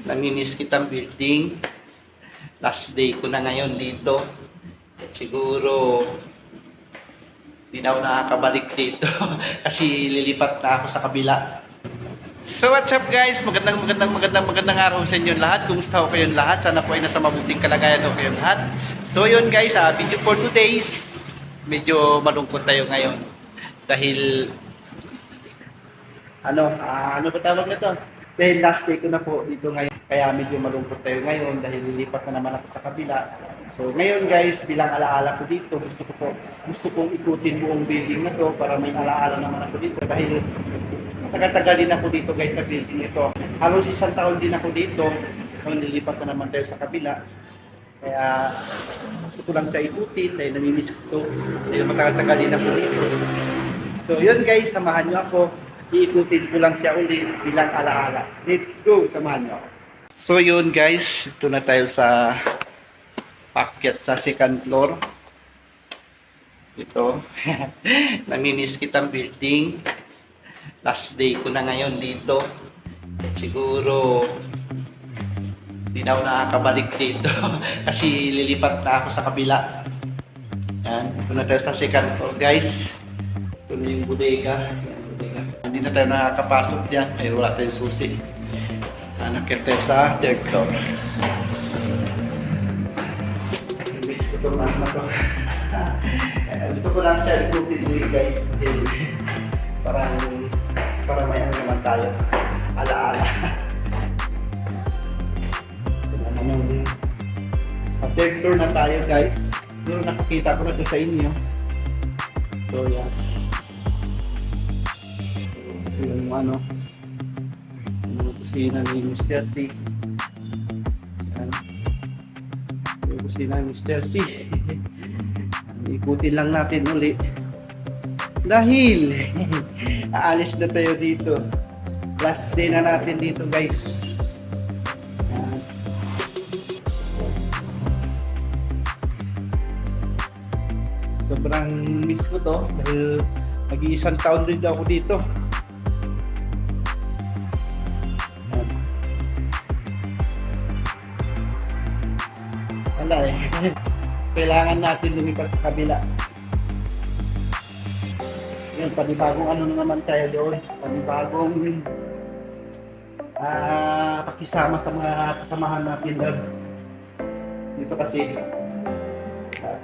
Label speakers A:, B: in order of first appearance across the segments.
A: Namimiss kitang building. Last day ko na ngayon dito. Siguro, di na ako nakakabalik dito. Kasi lilipat na ako sa kabila. So what's up guys? Magandang araw sa inyo lahat. Kumusta ho kayong lahat? Sana po ay nasa mabuting kalagayan ho kayong lahat. So yun guys, video for today's. Medyo malungkot tayo ngayon. Dahil ano ba tawag nito? Dahil last day ko na po dito ngayon. Kaya medyo malungkot tayo ngayon dahil lilipat na naman ako sa kabila. So ngayon guys, bilang alaala ko dito, gusto kong ikutin buong building na to para may alaala naman ako dito dahil tagal-tagal din ako dito guys sa building ito. Halos isang taon din ako dito. Nung nilipat na naman tayo sa kabila. Kaya gusto ko lang siya ikutin dahil namimiss ko to. Dahil matagal-tagal din ako dito. So yun guys, samahan nyo ako. Iikutin ko lang siya ulit bilang alaala. Let's go, samahan nyo ako. So yun guys, ito na tayo sa packet sa second floor. Ito. Namimiss kitang building. Last day ko na ngayon dito. Siguro hindi na ako nakakabalik dito. Kasi lilipat na ako sa kabila. Yan. Ito na tayo sa second floor guys. Ito na yung bodega. Hindi na tayo nakakapasok dyan. Ay wala tayong susi. Nakit tayo sa third floor. Miss ko itong na to. Gusto ko lang siya ikutin dito guys. Para may ano naman tayo. Alaala. Sa third floor na tayo guys. Pero nakikita ko na ito sa inyo. So yan. Yung yung kusina ni Mr. C. Yan. Yung kusina ni Mr. C. Ikutin lang natin uli. Dahil aalis na tayo dito. Last day na natin dito guys. Yan. Sobrang miss ko to dahil mag-iisang taon din ako dito. Wala eh. Kailangan natin lumipat sa kabila. Yan, panibagong ano naman tayo doon. Panibagong pakisama sa mga kasamahan natin doon. Dito kasi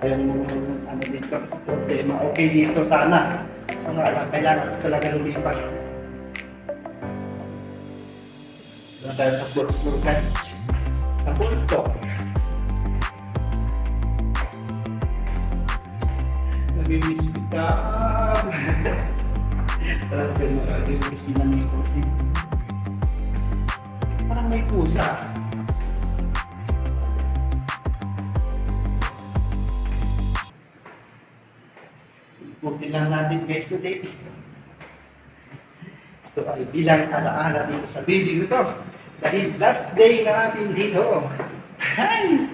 A: yung ano dito, problema. Okay dito sana. So kailangan talaga lumipat. Doon tayo sa floor guys. Sa punto. Namimiss kita. Parang yung piscina may pusi. Parang may pusa. Ikutin lang natin guys today. Ito ay bilang alaala dito sa building ito. Dahil last day na natin dito. Hi!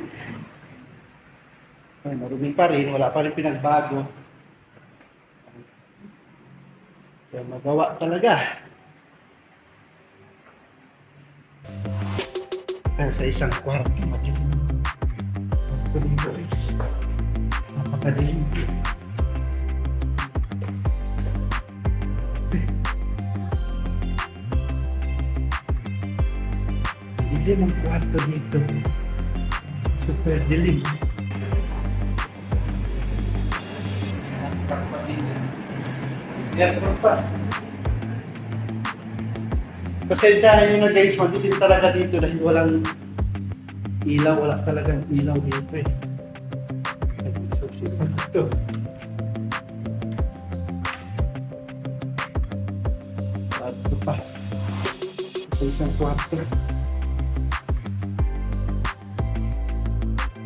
A: Ay, marumi pa rin. Wala pa rin pinagbago. Kaya magawa talaga. Pero sa isang kwarto, madilim. Ito dito guys. Napakadilim. Dilim ang kwarto dito. Super dilim. Yan pa. Pasensyahan nyo na guys, madilim talaga dito dahil walang ilaw, wala talagang ilaw dito eh. Nag-isip na ito. Ito pa. Sa isang kwarto.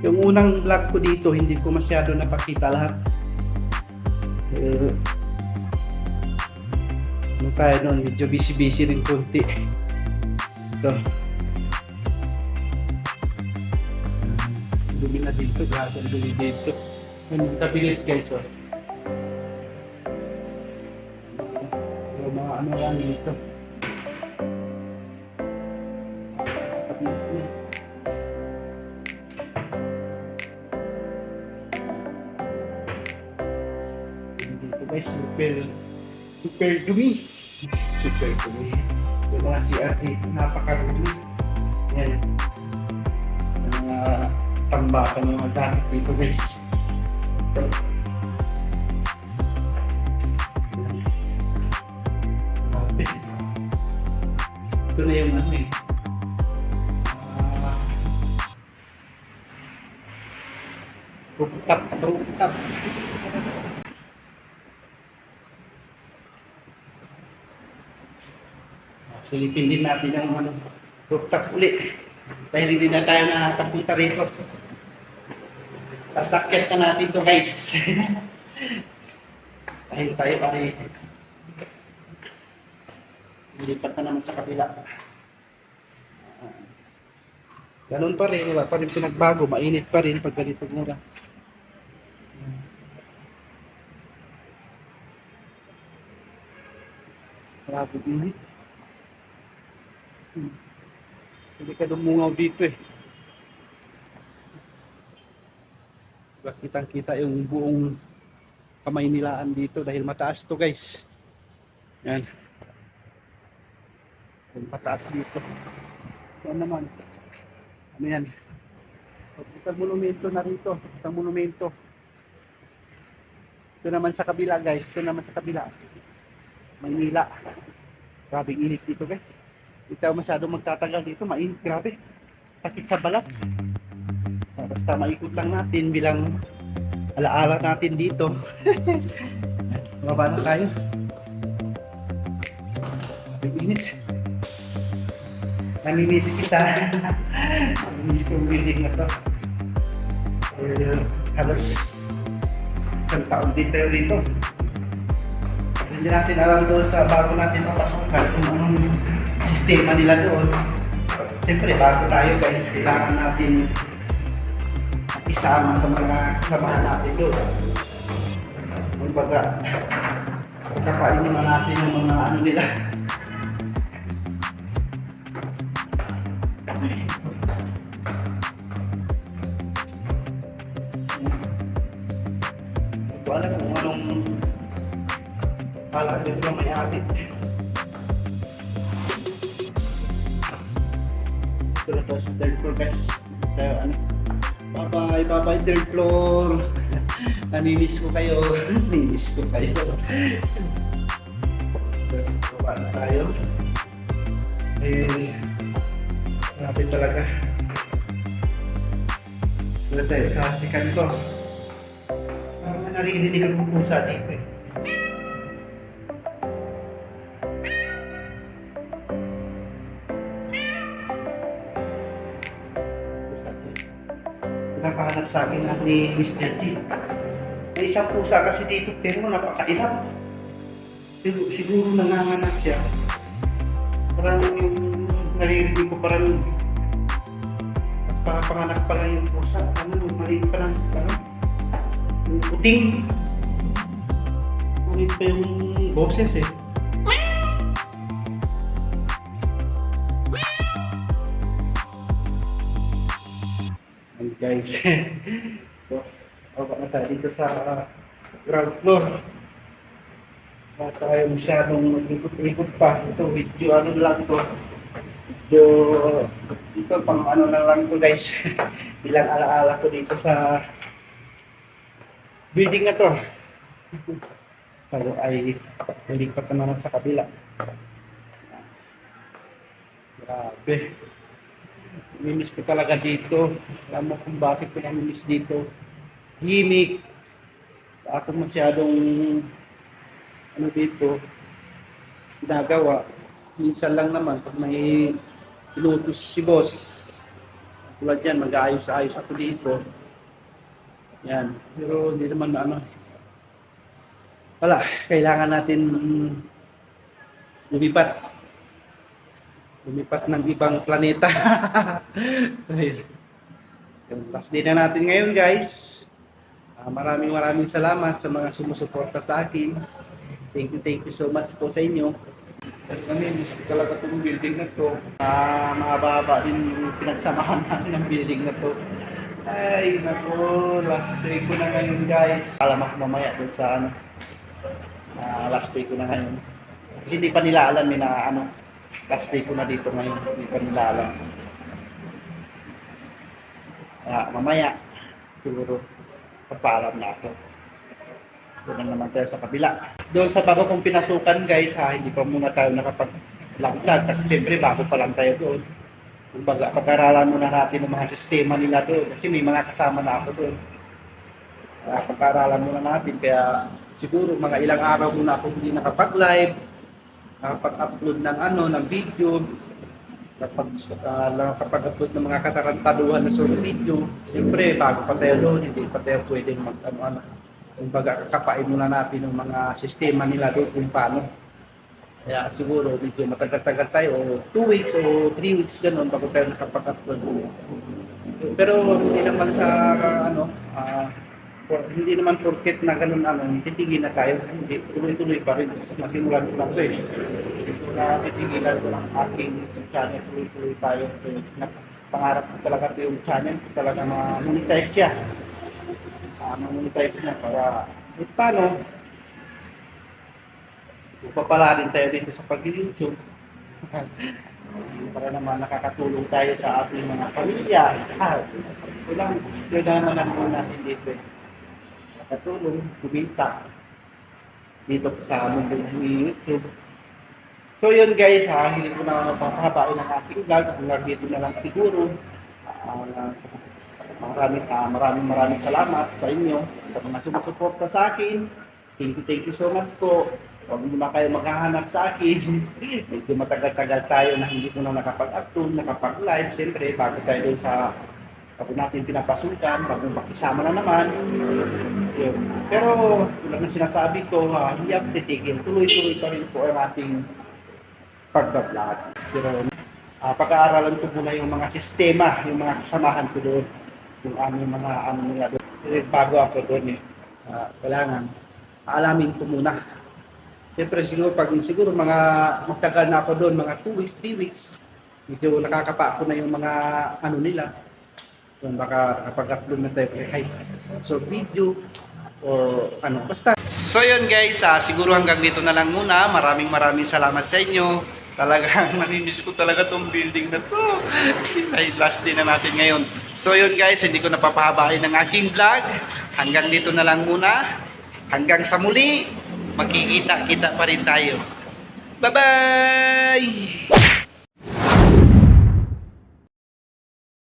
A: Yung unang vlog ko dito, hindi ko masyado napakita lahat. Ano tayo noon, medyo busy rin konti. Ito. Dumi na dito, grabe dumi dito. Yung tabilit guys, oh. Yung mga ano yan dito. guys, super dumi. Super dumi. Yung mga CR dito, napakarumi. Yan. Yung mga tambakan yung mga gamit dito guys. Ito. Grabe. Ito na yung ano eh. Rooftop. Silipin din natin ang ano, rooftop uli. Dahil hindi na tayo nakakapunta rito. Sasakyan na natin to guys. Dahil tayo ay lilipat na naman sa kabila. Ganun pa rin, wala pa rin pinagbago. Mainit pa rin pag ganitong oras. Grabe init. Hindi ka dumungaw dito eh. Diba, kitang-kita yung buong kamay nilaan dito dahil mataas to guys. Yan. Yung mataas dito. Yan naman. Ano yan? Itang monumento na rito. Itang monumento. Ito naman sa kabila guys. Ito naman sa kabila. Maynila. Grabe init dito guys. Hindi tayo masyadong magtatagal dito. Mainit. Grabe. Sakit sa balat. Basta maikot lang natin bilang alaala natin dito. Mababa na tayo. Grabe init. Namimiss kita. Namimiss ko yung building na to. Halos isang taon din tayo rito. Hindi natin alam doon sa bago natin mapasukan kung anong sistema nila doon. Siyempre bago tayo guys, kailangan natin isama sa mga kasamahan natin doon. Kumbaga, kapainin na natin yung mga ano nila. Ito alam kung anong pala dito lang may atin. Ito na to sa third floor guys. Tayo ano. Bye-bye third floor. Namimiss ko kayo. Namimiss ko kayo. Baba na tayo. Grabe talaga. Wala tayo sa second floor. Parang naririnig ang pusa dito eh. Napahanap sa akin ako ni Mr. Z. May isang pusa kasi dito pero napakailap. Pero siguro nanganganak siya. Parang yung naririnig ko parang panganak pa lang yung pusa. Ano, maliit pa lang. Ano? Yung puting. Maliit pa yung boses eh. And guys, so, baba na tayo dito sa ground floor. Wala tayo masyadong mag-ikot-ikot pa. Ito, video ano lang to. Video, ito pang ano na lang to guys. Bilang alaala ko dito sa building na to. Tayo ay nalipat na naman sa kabila. Grabe. Namimiss ko talaga dito. Alam mo kung bakit ko namimiss dito. Himik. Ako masyadong ano dito ginagawa. Minsan lang naman pag may inutos si boss. Tulad yan, mag-aayos-ayos ako dito. Yan. Pero hindi naman ano. Wala. Kailangan natin lumipat. Lumipat ng ibang planeta. Yung last day na natin ngayon guys. Maraming salamat sa mga sumusuporta sa akin. Thank you so much po sa inyo. Kami, gusto talaga itong building na to. Mahaba din yung pinagsamahan natin ng building na to. Ay, nako, last day ko na ngayon guys. Alam ako mamaya dun sa ano, Last day ko na ngayon. Kasi hindi pa nila alam na ano, last day ko na dito ngayon. Hindi pa nila alam. Mamaya, siguro, papaalam na ako. Doon naman tayo sa kabila. Doon sa bago kong pinasukan guys, hindi pa muna tayo nakapag-vlog kasi siyempre bago pa lang tayo doon. Kumbaga, pag-aralan muna natin ang mga sistema nila doon kasi may mga kasama na ako doon. Pag-aralan muna natin kaya siguro mga ilang araw muna ako hindi nakapag-live, nakapag-upload ng video, nakapag-upload ng mga katarantaduhan na solo video. Siyempre, bago pa tayo doon, hindi pa tayo pwedeng kumbaga kakapain muna natin ng mga sistema nila doon kung paano. Kaya siguro medyo matagal-tagal tayo o 2 weeks o 3 weeks ganun bago tayo nakapag-upload. Pero hindi naman sa hindi naman porket na ganun titigil na tayo. Hindi, tuloy-tuloy pa rin. Masimulan ko lang ito eh. Titigilan ko lang aking YouTube channel. Tuloy-tuloy tayo. So, pangarap ko talaga ito yung channel ko talaga ma-monetize siya. Ma-monetize na para paano upapala din tayo dito sa pag-YouTube para naman nakakatulong tayo sa ating mga pamilya. Yun naman ang muna natin dito eh. Nakatulong, kumita dito sa mundo ng YouTube. So yun guys, hindi ko na papahabain ang aking vlog. Hanggang dito na lang siguro. Maraming salamat sa inyo sa mga sumusuporta sa akin. Thank you so much po. Huwag mo na kayo maghahanap sa akin. Medyo matagal-tagal tayo na hindi ko na nakapag-upload, nakapag-live. Siyempre, bago tayo doon sa bago natin pinapasukan, bagong pakisama na naman. Yun. Pero tulad na sinasabi ko, hindi ako titigil. Tuloy-tuloy pa rin po ang ating pag-vlog. Pero pag-aaralan ko muna yung mga sistema, yung mga kasamahan ko doon. Yung aming mga nila doon. Bago ako doon kailangan aalamin ko muna. Siyempre siguro mga magtagal na ako doon, mga 2 weeks, 3 weeks, medyo nakakapa ko na yung mga nila. Yung baka nakapag-upload na tayo kahit short video o basta. So yun guys, siguro hanggang dito na lang muna. Maraming salamat sa inyo. Talagang nanimiss ko talaga tong building na to. Ay, last day na natin ngayon. So yun guys, hindi ko napapahabain ang aking vlog. Hanggang dito na lang muna. Hanggang sa muli, magkikita-kita pa rin tayo. Bye-bye!